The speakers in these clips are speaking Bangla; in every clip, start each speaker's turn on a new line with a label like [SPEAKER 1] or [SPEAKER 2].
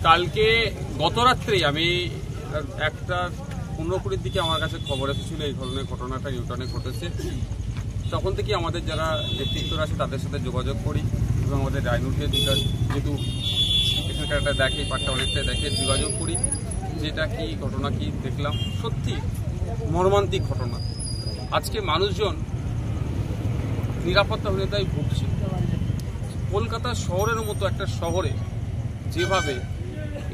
[SPEAKER 1] কালকে
[SPEAKER 2] গত রাত্রেই আমি 1:15-20 দিকে আমার কাছে খবর এসেছিল এই ধরনের ঘটনাটা নিউটাউনে ঘটেছে। তখন থেকে আমাদের যারা নেতৃত্বরা আছে তাদের সাথে যোগাযোগ করি এবং আমাদের রায়নুকে যেহেতু এখানকার একটা দেখে পাটটা অনেকটা দেখে যোগাযোগ করি যেটা কি ঘটনা কি দেখলাম। সত্যি মর্মান্তিক ঘটনা। আজকে মানুষজন নিরাপত্তাহীনতায় ভুগছে। কলকাতা শহরের মতো একটা শহরে যেভাবে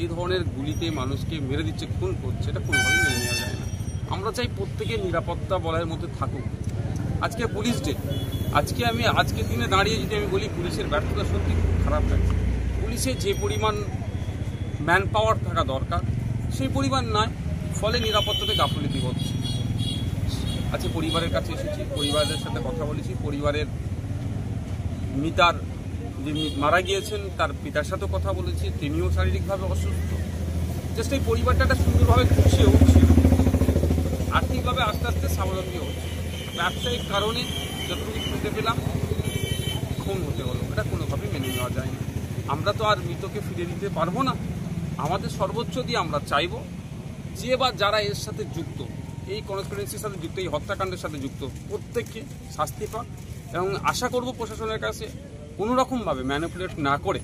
[SPEAKER 2] এই ধরনের গুলিতে মানুষকে মেরে দিচ্ছে, খুন করছে, এটা কোনোভাবেই মেনে নেওয়া যায় না। আমরা চাই প্রত্যেকের নিরাপত্তা বলয়ের মধ্যে থাকুক। আজকে পুলিশ ডে, আজকে দিনে দাঁড়িয়ে যদি আমি বলি পুলিশের ব্যর্থতা সত্যি খারাপ লাগছে। পুলিশে যে পরিমাণ ম্যান পাওয়ার থাকা দরকার সেই পরিমাণ নয়, ফলে নিরাপত্তাতে গাফিলতি হচ্ছে। আজকে পরিবারের কাছে এসেছি, পরিবারের সাথে কথা বলেছি। পরিবারের মিতার যিনি মারা গিয়েছেন তার পিতার সাথে কথা বলেছি, তিনিও শারীরিকভাবে অসুস্থ। জাস্ট এই পরিবারটা একটা সুন্দরভাবে খুশি উঠছে, আর্থিকভাবে আস্তে আস্তে স্বাবলম্বী হচ্ছে। ব্যবসায়িক কারণে যতটুকু শুনতে পেলাম খুন হতে হলো, এটা কোনোভাবেই মেনে নেওয়া যায় না। আমরা তো আর মৃতকে ফিরে দিতে পারবো না। আমাদের সর্বোচ্চ দিয়ে আমরা চাইব যে বা যারা এর সাথে যুক্ত, এই কনস্পিরেন্সির সাথে যুক্ত, এই হত্যাকাণ্ডের সাথে যুক্ত, প্রত্যেককে শাস্তি পাক এবং আশা করব প্রশাসনের কাছে কোনোরকমভাবে ম্যানিপুলেট না করে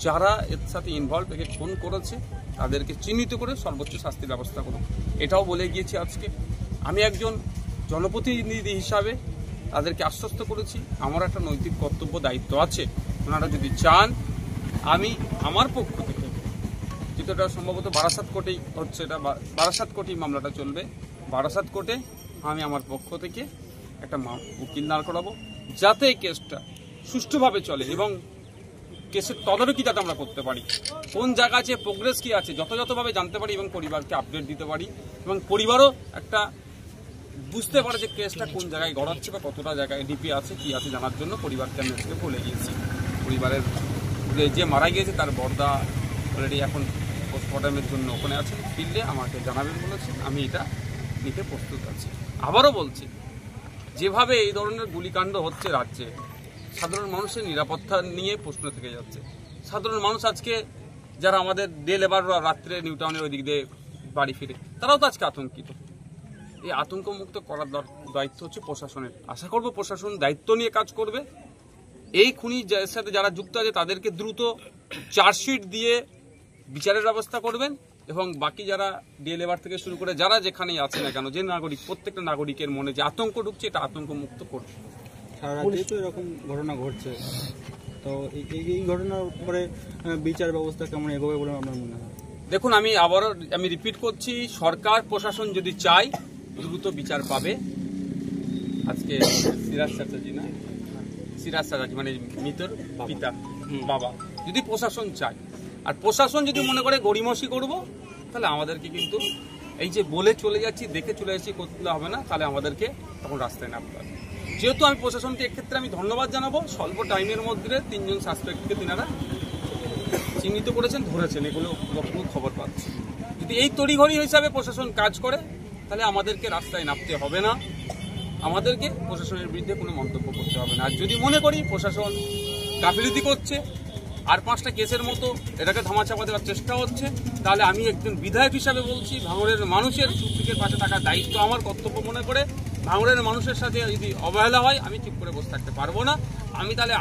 [SPEAKER 2] যারা এর সাথে ইনভলভ, একে খুন করেছে তাদেরকে চিহ্নিত করে সর্বোচ্চ শাস্তির ব্যবস্থা করুন। এটাও বলে গিয়েছি আজকে। আমি একজন জনপ্রতিনিধি হিসাবে তাদেরকে আশ্বস্ত করেছি আমার একটা নৈতিক কর্তব্য দায়িত্ব আছে। ওনারা যদি চান আমি আমার পক্ষ থেকে, যেটা সম্ভবত বারাসাত কোর্টেই হচ্ছে, এটা বারাসাত কোর্টেই মামলাটা চলবে, বারাসাত কোর্টে আমি আমার পক্ষ থেকে একটা উকিল দাঁড় করাবো যাতে এই কেসটা সুষ্ঠুভাবে চলে এবং কেসের তদারকি যাতে আমরা করতে পারি, কোন জায়গা আছে, প্রোগ্রেস কি আছে, যথাযথভাবে জানতে পারি এবং পরিবারকে আপডেট দিতে পারি এবং পরিবারও একটা বুঝতে পারে যে কেসটা কোন জায়গায় গড়াচ্ছে বা কতটা জায়গায় ডিপি আছে কি আছে জানার জন্য পরিবারকে আমি আজকে বলে গিয়েছি। পরিবারের যে মারা গিয়েছে তার বর্দা অলরেডি এখন পোস্টমর্টমের জন্য ওখানে আছেন, ফিরলে আমাকে জানাবেন বলেছেন, আমি এটা নিতে প্রস্তুত আছি। আবারও বলছি, যেভাবে এই ধরনের গুলিকাণ্ড হচ্ছে রাজ্যে, সাধারণ মানুষের নিরাপত্তা নিয়ে প্রশ্ন থেকে যাচ্ছে। সাধারণ মানুষ আজকে যারা আমাদের ডে লেবাররা রাত্রে নিউটাউনের ওই দিক দিয়ে বাড়ি ফিরে, তারাও তো আজকে আতঙ্কিত। এই আতঙ্কমুক্ত করার দায়িত্ব হচ্ছে প্রশাসনের। আশা করব প্রশাসন দায়িত্ব নিয়ে কাজ করবে। এই খুনির সাথে যারা যুক্ত আছে তাদেরকে দ্রুত চার্জশিট দিয়ে বিচারের ব্যবস্থা করবেন এবং বাকি যারা ডে লেবার থেকে শুরু করে যারা যেখানেই আছে না কেন, যে নাগরিক, প্রত্যেকটা নাগরিকের মনে যে আতঙ্ক ঢুকছে এটা আতঙ্কমুক্ত করবে।
[SPEAKER 1] সারা রাজ্যে তো এরকম ঘটনা ঘটছে, তো এই ঘটনার উপরে বিচার ব্যবস্থা কেমন এগোবে বলে আপনার মনে হয়?
[SPEAKER 2] দেখুন, আমি রিপিট করছি, সরকার প্রশাসন যদি চায় দ্রুত বিচার পাবে। আজকে সিরাজ চ্যাটার্জি মানে মৃতের পিতা বাবা, যদি প্রশাসন চায়, আর প্রশাসন যদি মনে করে গড়িমসি করব, তাহলে আমাদেরকে কিন্তু এই যে বলে চলে যাচ্ছি, দেখে চলে যাচ্ছি করতে হবে না, তাহলে আমাদেরকে তখন রাস্তায় নামতে হবে। যেহেতু আমি প্রশাসনকে এক্ষেত্রে আমি ধন্যবাদ জানাবো, স্বল্প টাইমের মধ্যে 3 জন সাসপেক্টকে তিনারা চিহ্নিত করেছেন, ধরেছেন, এগুলো খবর পাচ্ছি। যদি এই তড়িঘড়ি হিসাবে প্রশাসন কাজ করে তাহলে আমাদেরকে রাস্তায় নামতে হবে না, আমাদেরকে প্রশাসনের বিরুদ্ধে কোনো মন্তব্য করতে হবে না। আর যদি মনে করি প্রশাসন গাফিলতি করছে, আর 5টা কেসের মতো এটাকে ধামাচাপা দেওয়ার চেষ্টা হচ্ছে, তাহলে আমি একজন বিধায়ক হিসাবে বলছি, ভাঙড়ের মানুষের সুখের পাশে থাকার দায়িত্ব আমার, কর্তব্য মনে করে ভাঙড়ের মানুষের সাথে যদি অবহেলা হয় আমি চুপ করে বসে থাকতে পারবো না।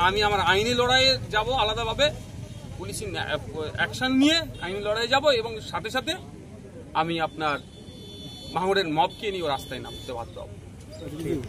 [SPEAKER 2] আমি আমার আইনি লড়াইয়ে যাব, আলাদাভাবে পুলিশি অ্যাকশন নিয়ে আইনি লড়াইয়ে যাব এবং সাথে সাথে আমি আপনার ভাঙড়ের মবকে নিয়ে রাস্তায় নামতে বাধ্য হব।